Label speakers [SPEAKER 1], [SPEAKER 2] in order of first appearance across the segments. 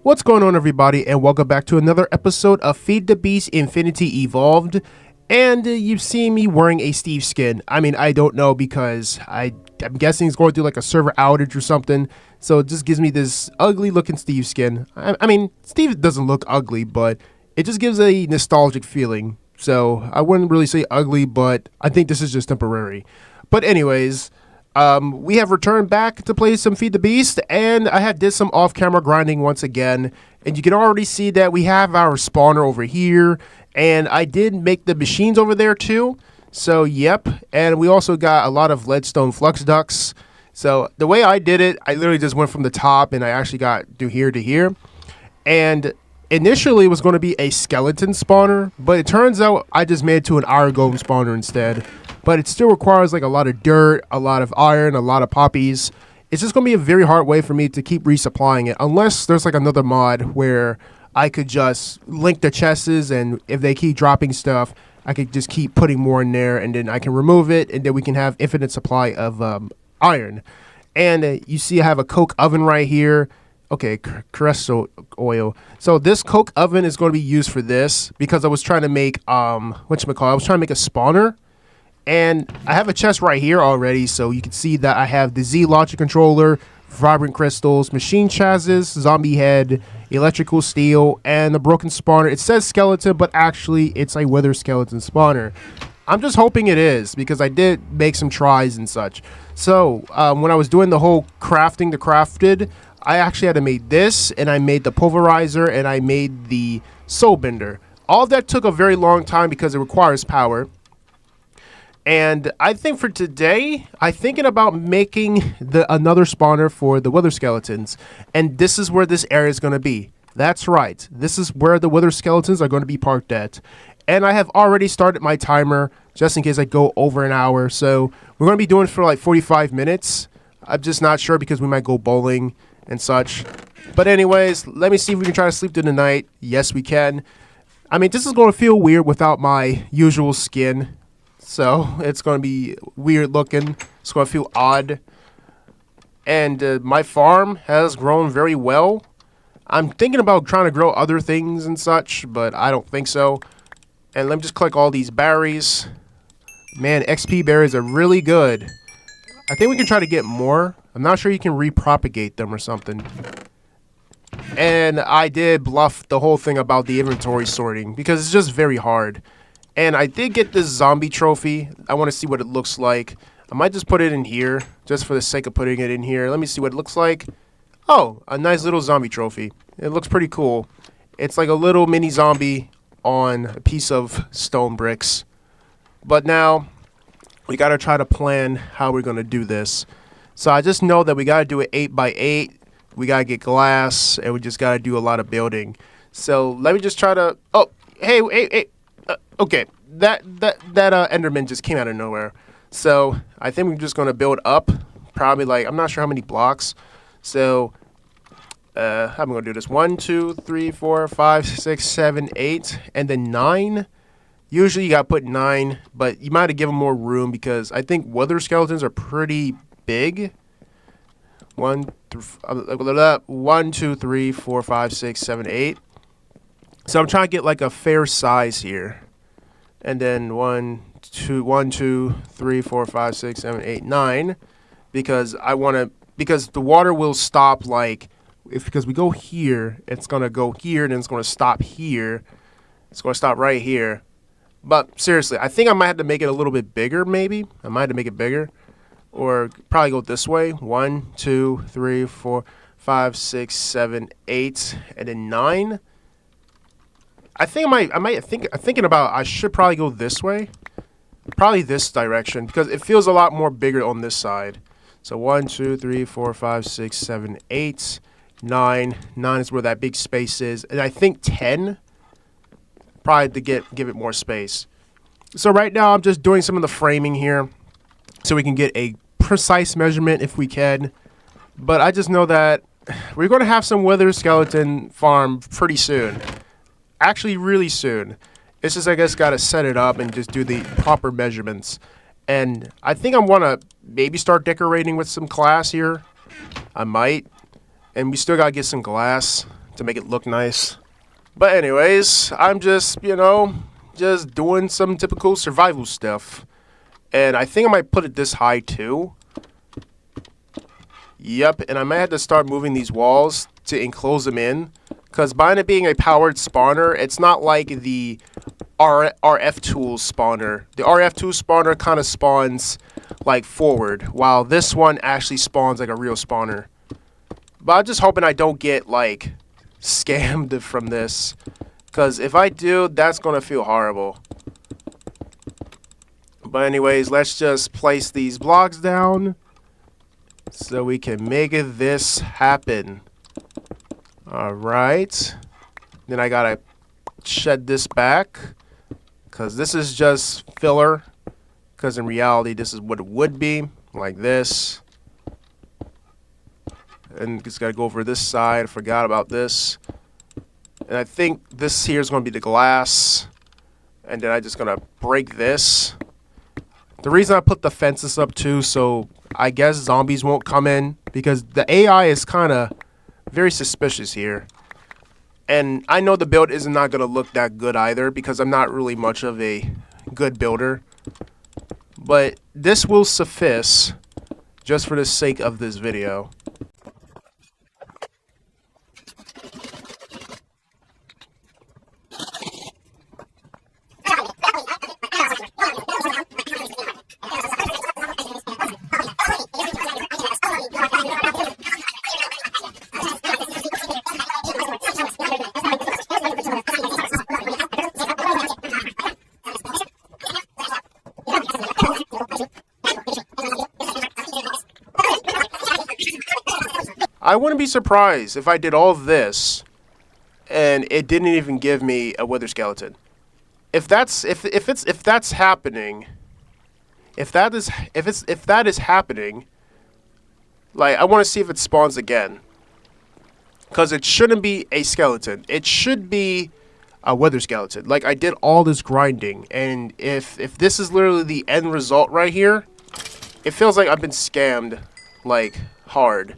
[SPEAKER 1] What's going on, everybody, and welcome back to another episode of FTB Infinity Evolved. And you've seen me wearing a Steve skin. I mean, I don't know because I'm guessing he's going through like a server outage or something. So it just gives me this ugly looking Steve skin. I mean, Steve doesn't look ugly, but it just gives a nostalgic feeling. So I wouldn't really say ugly, but I think this is just temporary. But anyways, we have returned back to play some Feed the Beast, and I did some off-camera grinding once again, and you can already see that we have our spawner over here, and I did make the machines over there too, so yep, and we also got a lot of leadstone flux ducts. So the way I did it, I literally just went from the top, and I actually got to here, and initially it was going to be a skeleton spawner, but it turns out I just made it to an iron golem spawner instead. But it still requires like a lot of dirt, a lot of iron, a lot of poppies. It's just going to be a very hard way for me to keep resupplying it, unless there's like another mod where I could just link the chests, and if they keep dropping stuff, I could just keep putting more in there, and then I can remove it, and then we can have infinite supply of iron. And you see I have a coke oven right here. Okay, Cresto oil. So this coke oven is going to be used for this because I was trying to make, I was trying to make a spawner. And I have a chest right here already, so you can see that I have the Z logic controller, vibrant crystals, machine chassis, zombie head, electrical steel, and the broken spawner. It says skeleton, but actually it's a wither skeleton spawner. I'm just hoping it is, because I did make some tries and such. So when I was doing the whole crafting the crafted, I actually had to make this, and I made the pulverizer, and I made the soul bender. All of that took a very long time because it requires power. And I think for today, I'm thinking about making another spawner for the wither skeletons. And this is where this area is going to be. That's right. This is where the wither skeletons are going to be parked at. And I have already started my timer just in case I go over an hour. So we're going to be doing it for like 45 minutes. I'm just not sure because we might go bowling and such. But anyways, let me see if we can try to sleep through the night. Yes, we can. I mean, this is going to feel weird without my usual skin. So it's going to be weird looking. It's going to feel odd. And my farm has grown very well. I'm thinking about trying to grow other things and such, but I don't think so. And let me just collect all these berries. Man, XP berries are really good. I think we can try to get more. I'm not sure you can repropagate them or something. And I did bluff the whole thing about the inventory sorting because it's just very hard. And I did get this zombie trophy. I want to see what it looks like. I might just put it in here, just for the sake of putting it in here. Let me see what it looks like. Oh, a nice little zombie trophy. It looks pretty cool. It's like a little mini zombie on a piece of stone bricks. But now, we got to try to plan how we're going to do this. So I just know that we got to do it 8x8. We got to get glass, and we just got to do a lot of building. So let me just try to... Oh, hey. Okay, that Enderman just came out of nowhere. So I think we're just going to build up. Probably like, I'm not sure how many blocks. So how am I going to do this? 1, 2, 3, 4, 5, 6, 7, 8, and then 9. Usually you got to put 9, but you might have given more room because I think wither skeletons are pretty big. 1, 2, 3, 4, 5, 6, 7, 8. So I'm trying to get like a fair size here. And then 1, 2, 3, 4, 5, 6, 7, 8, 9. Because I want to, because the water will stop like, because we go here, it's going to go here, and then it's going to stop here. It's going to stop right here. But seriously, I think I might have to make it a little bit bigger, maybe. I might have to make it bigger. Or probably go this way. 1, 2, 3, 4, 5, 6, 7, 8, and then 9. I think I'm thinking about I should probably go this way. Probably this direction because it feels a lot more bigger on this side. So 1, 2, 3, 4, 5, 6, 7, 8, 9. 9 is where that big space is. And I think 10 probably to give it more space. So right now I'm just doing some of the framing here so we can get a precise measurement if we can. But I just know that we're going to have some wither skeleton farm pretty soon. Actually, really soon. It's just, I guess, got to set it up and just do the proper measurements. And I think I want to maybe start decorating with some glass here. I might. And we still got to get some glass to make it look nice. But anyways, I'm just, just doing some typical survival stuff. And I think I might put it this high too. Yep, and I might have to start moving these walls to enclose them in. Because by it being a powered spawner, it's not like the RF Tools spawner. The RF Tools spawner kind of spawns like forward, while this one actually spawns like a real spawner. But I'm just hoping I don't get like scammed from this, because if I do, that's gonna feel horrible. But anyways, let's just place these blocks down so we can make this happen. Alright, then I gotta shed this back, because this is just filler, because in reality this is what it would be, like this. And just gotta go over this side. I forgot about this. And I think this here is gonna be the glass. And then I'm just gonna break this. The reason I put the fences up too, so I guess zombies won't come in, because the AI is kind of very suspicious here. And I know the build is not gonna look that good either, because I'm not really much of a good builder. But this will suffice just for the sake of this video. I wouldn't be surprised if I did all this and it didn't even give me a wither skeleton. If that is happening, like, I want to see if it spawns again. Because it shouldn't be a skeleton. It should be a wither skeleton. Like, I did all this grinding, and if this is literally the end result right here, it feels like I've been scammed, like, hard.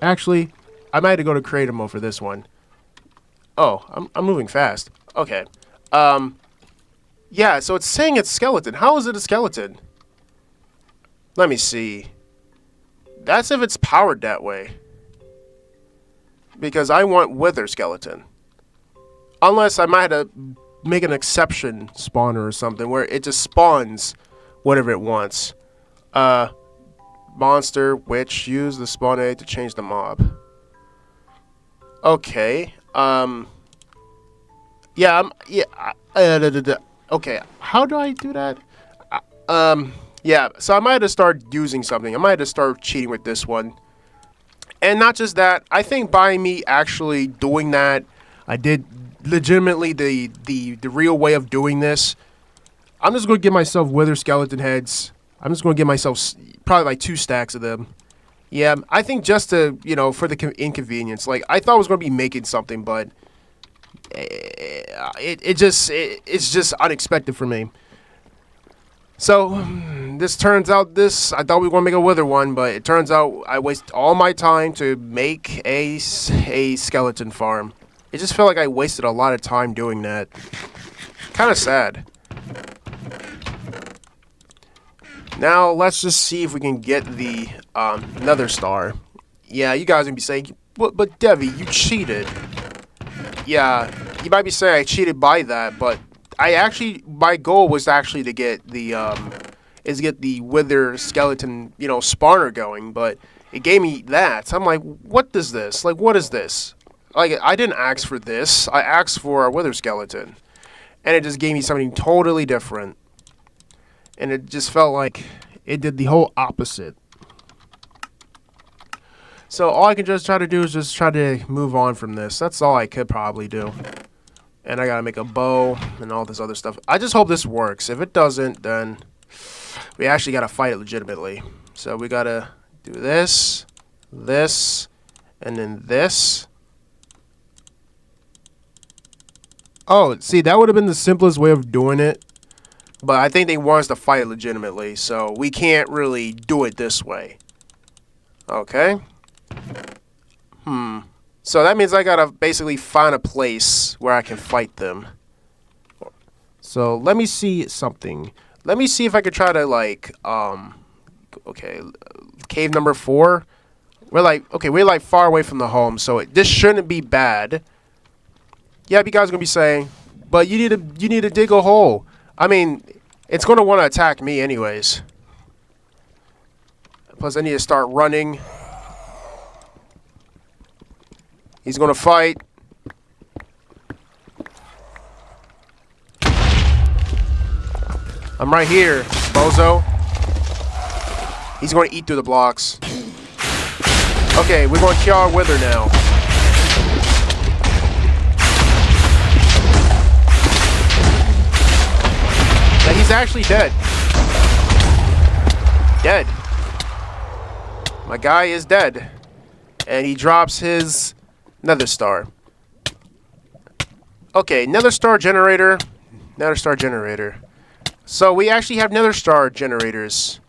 [SPEAKER 1] Actually, I might have to go to creative mode for this one. Oh, I'm moving fast. Okay. Yeah, so it's saying it's skeleton. How is it a skeleton? Let me see. That's if it's powered that way. Because I want wither skeleton. Unless I might have to make an exception spawner or something where it just spawns whatever it wants. Monster, witch, use the spawn egg to change the mob. Okay. Yeah, okay, how do I do that? Yeah, so I might have to start using something. I might have to start cheating with this one. And not just that, I think by me actually doing that, I did legitimately the real way of doing this. I'm just going to give myself wither skeleton heads. I'm just going to give myself probably like 2 stacks of them. Yeah, I think just to, for the inconvenience. Like, I thought I was going to be making something, but it's just unexpected for me. So, this turns out I thought we were going to make a wither one, but it turns out I wasted all my time to make a skeleton farm. It just felt like I wasted a lot of time doing that. Kind of sad. Now, let's just see if we can get the nether star. Yeah, you guys are going to be saying, but Devi, you cheated. Yeah, you might be saying I cheated by that, but my goal was actually to get the wither skeleton, spawner going, but it gave me that. So I'm like, what is this? Like, what is this? Like, I didn't ask for this. I asked for a wither skeleton. And it just gave me something totally different. And it just felt like it did the whole opposite. So all I can just try to do is just try to move on from this. That's all I could probably do. And I gotta make a bow and all this other stuff. I just hope this works. If it doesn't, then we actually gotta fight it legitimately. So we gotta do this, this, and then this. Oh, see, that would have been the simplest way of doing it. But I think they want us to fight it legitimately, so we can't really do it this way. Okay. So that means I gotta basically find a place where I can fight them. So let me see something. Let me see if I could try to like, okay, cave number 4. We're like far away from the home, so this shouldn't be bad. Yeah, you guys are gonna be saying, but you need to dig a hole. I mean, it's gonna want to attack me anyways. Plus, I need to start running. He's gonna fight. I'm right here, bozo. He's going to eat through the blocks. Okay, we're going to kill our wither now. Now he's actually dead. Dead. My guy is dead. And he drops his nether star. Okay, nether star generator. Nether star generator. So we actually have nether star generators.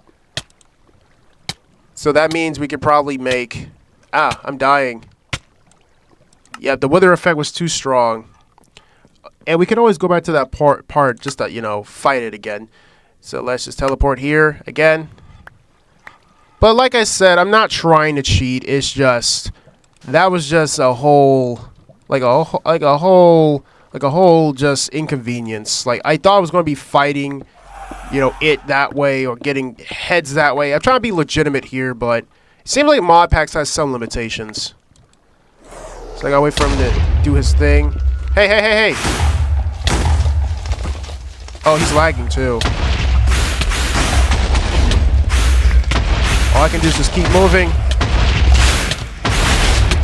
[SPEAKER 1] So that means we could probably make... Ah, I'm dying. Yeah, the wither effect was too strong. And we can always go back to that part just to, you know, fight it again. So let's just teleport here again. But like I said, I'm not trying to cheat. It's just... That was just a whole... Like a whole just inconvenience. Like, I thought I was going to be fighting, you know, it that way or getting heads that way. I'm trying to be legitimate here, but it seems like modpacks has some limitations. So I gotta wait for him to do his thing. Hey, hey, hey, hey! Oh, he's lagging too. All I can do is just keep moving.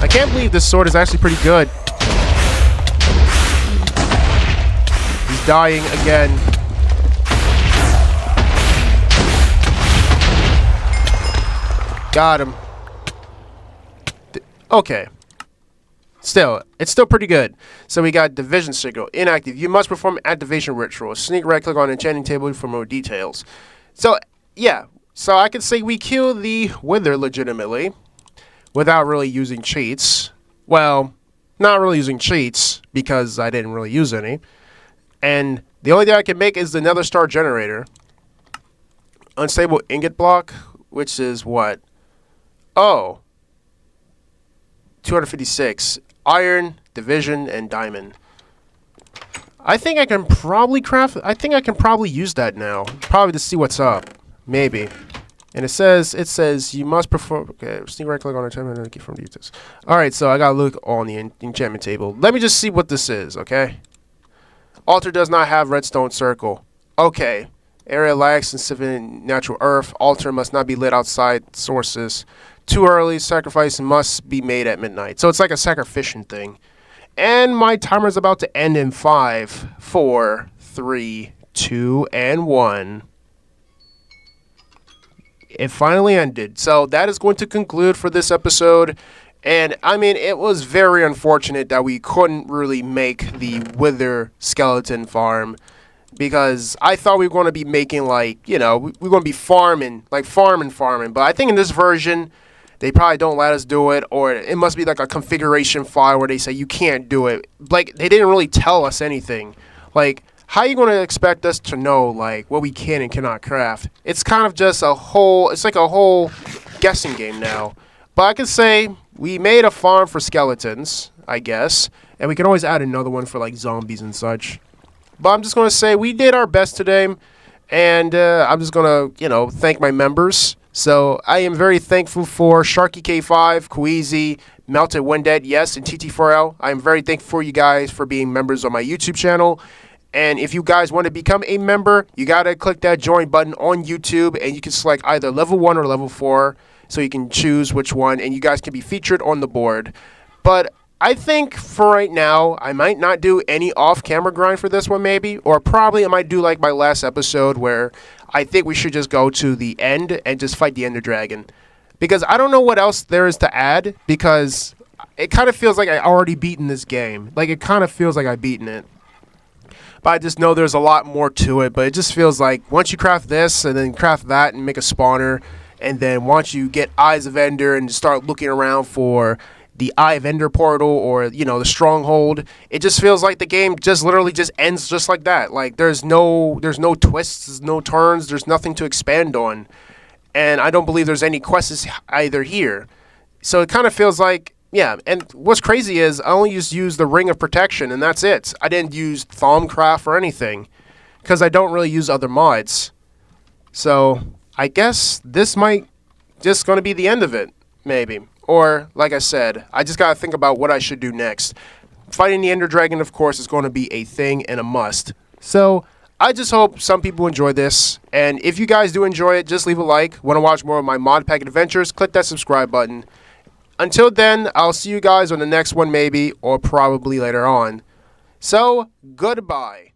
[SPEAKER 1] I can't believe this sword is actually pretty good. Dying again. Got him. Okay. Still, it's still pretty good. So we got division signal. Inactive. You must perform activation ritual. Sneak right click on enchanting table for more details. So, yeah. So I can say we kill the wither legitimately without really using cheats. Well, not really using cheats because I didn't really use any. And the only thing I can make is the nether star generator. Unstable ingot block, which is what? Oh. 256. Iron, division, and diamond. I think I can probably use that now. Probably to see what's up. Maybe. And it says you must perform. Okay, sneak right click on enchantment and keep from details. Alright, so I gotta look on the enchantment table. Let me just see what this is, okay? Altar does not have redstone circle. Okay. Area lacks in natural earth. Altar must not be lit outside sources. Too early. Sacrifice must be made at midnight. So it's like a sacrificial thing. And my timer is about to end in 5, 4, 3, 2, and 1. It finally ended. So that is going to conclude for this episode. And, I mean, it was very unfortunate that we couldn't really make the wither skeleton farm. Because I thought we were going to be making, like, you know, we were going to be farming. But I think in this version, they probably don't let us do it. Or it must be like a configuration file where they say you can't do it. Like, they didn't really tell us anything. Like, how are you going to expect us to know, like, what we can and cannot craft? It's kind of just it's like a whole guessing game now. But I can say we made a farm for skeletons, I guess. And we can always add another one for, like, zombies and such. But I'm just going to say we did our best today. And I'm just going to, you know, thank my members. So I am very thankful for Sharky K5, Queasy, Melted Windead, yes, and TT4L. I am very thankful for you guys for being members on my YouTube channel. And if you guys want to become a member, you got to click that join button on YouTube. And you can select either level 1 or level 4. So you can choose which one. And you guys can be featured on the board. But I think for right now, I might not do any off-camera grind for this one maybe. Or probably I might do like my last episode where I think we should just go to the end and just fight the Ender Dragon. Because I don't know what else there is to add. Because it kind of feels like I already beaten this game. Like it kind of feels like I've beaten it. But I just know there's a lot more to it. But it just feels like once you craft this and then craft that and make a spawner. And then once you get Eyes of Ender and start looking around for the Eye of Ender portal or, you know, the Stronghold. It just feels like the game just literally just ends just like that. Like there's no twists, there's no turns, there's nothing to expand on. And I don't believe there's any quests either here. So it kind of feels like, yeah, and what's crazy is I only just used the Ring of Protection and that's it. I didn't use Thaumcraft or anything because I don't really use other mods. So I guess this might just going to be the end of it, maybe. Or, like I said, I just got to think about what I should do next. Fighting the Ender Dragon, of course, is going to be a thing and a must. So, I just hope some people enjoy this. And if you guys do enjoy it, just leave a like. Want to watch more of my modpack adventures, click that subscribe button. Until then, I'll see you guys on the next one maybe, or probably later on. So, goodbye.